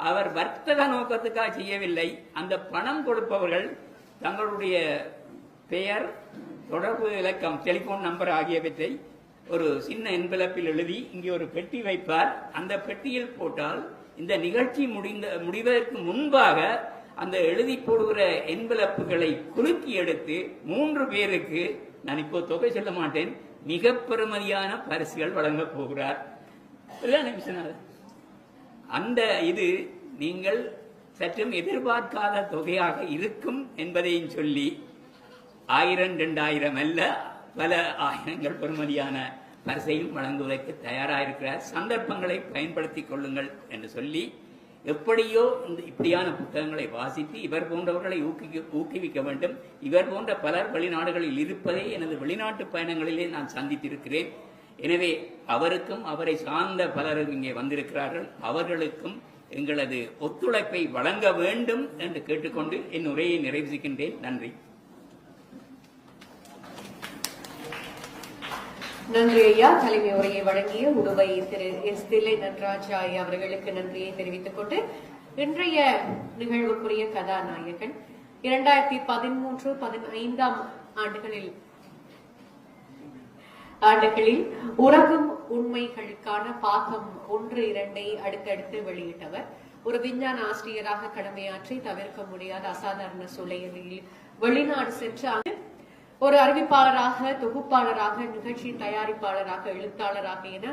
அவர் வர்த்தக நோக்கத்துக்காக செய்யவில்லை. அந்த பணம் கொடுப்பவர்கள் தங்களுடைய பெயர், தொடர்பு இலக்கம், டெலிபோன் நம்பர் ஆகியவற்றை ஒரு சின்ன என்வலப்பில் எழுதி இங்கே ஒரு பெட்டி வைப்பார். அந்த பெட்டியில் போட்டால் இந்த நிகழ்ச்சி முடிவதற்கு முன்பாக அந்த எழுதி போடுகிற என்வலப்புகளை குலுக்கி எடுத்து 3 பேருக்கு, நான் இப்போ தொகை சொல்ல மாட்டேன், மிக பெருமதியான பரிசுகள் வழங்கப் போகிறார். அந்த இது நீங்கள் சற்றும் எதிர்பார்க்காத தொகையாக இருக்கும் என்பதையும் சொல்லி 1000 2000 அல்ல, பல ஆயிரங்கள் பெறுமதியான பரிசையும் வழங்குவதற்கு தயாராயிருக்கிறார். சந்தர்ப்பங்களை பயன்படுத்திக் கொள்ளுங்கள் என்று சொல்லி, எப்படியோ இப்படியான புத்தகங்களை வாசித்து இவர் போன்றவர்களை ஊக்குவிக்க வேண்டும். இவர் போன்ற பலர் வெளிநாடுகளில் இருப்பதை எனது வெளிநாட்டு பயணங்களிலே நான் சந்தித்திருக்கிறேன். எனவே அவருக்கும் அவரை சார்ந்த பலரும் இங்கே வந்திருக்கிறார்கள். அவர்களுக்கும் எங்களது ஒத்துழைப்பை வழங்க வேண்டும் என்று கேட்டுக்கொண்டு என் உரையை நிறைவு செய்கின்றேன். நன்றி. நன்றி ஐயா. தலைமை உரையை வழங்கிய உடுவை திரு எஸ். தில்லை நடராஜா அவர்களுக்கு நன்றியை தெரிவித்துக் கொண்டு, இன்றைய நிகழ்வுக்குரிய கதாநாயகன் 2013-15 ஆண்டுகளில் உறகும் உண்மைகளுக்கான பாகம் 1-2 அடுத்தடுத்து வெளியிட்டவர். ஒரு விஞ்ஞான ஆசிரியராக கடமையாற்றி தவிர்க்க முடியாத அசாதாரண சூழலில் வெளிநாடு சென்று ஒரு அறிவிப்பாளராக, தொகுப்பாளராக, நிகழ்ச்சி தயாரிப்பாளராக, எழுத்தாளராக என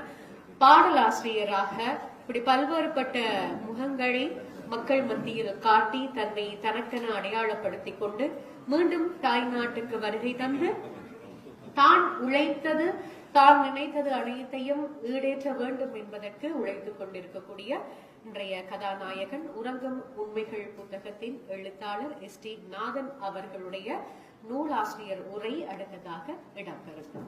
பாடலாசிரியராக இப்படி பல்வேறுபட்ட முகங்களை மக்கள் மத்தியில் காட்டி தன்னை தனக்கென அடையாளப்படுத்திக் கொண்டு மீண்டும் தாய் நாட்டுக்கு வருகை தந்து தான் உழைத்தது, தான் நினைத்தது அனைத்தையும் ஈடேற்ற வேண்டும் என்பதற்கு உழைத்துக் கொண்டிருக்கக்கூடிய இன்றைய கதாநாயகன் உறங்கும் உண்மைகள் புத்தகத்தின் எழுத்தாளர் எஸ். டி. நாதன் அவர்களுடைய நூலாசிரியர் உரை அடுத்ததாக இடம்பெறும்.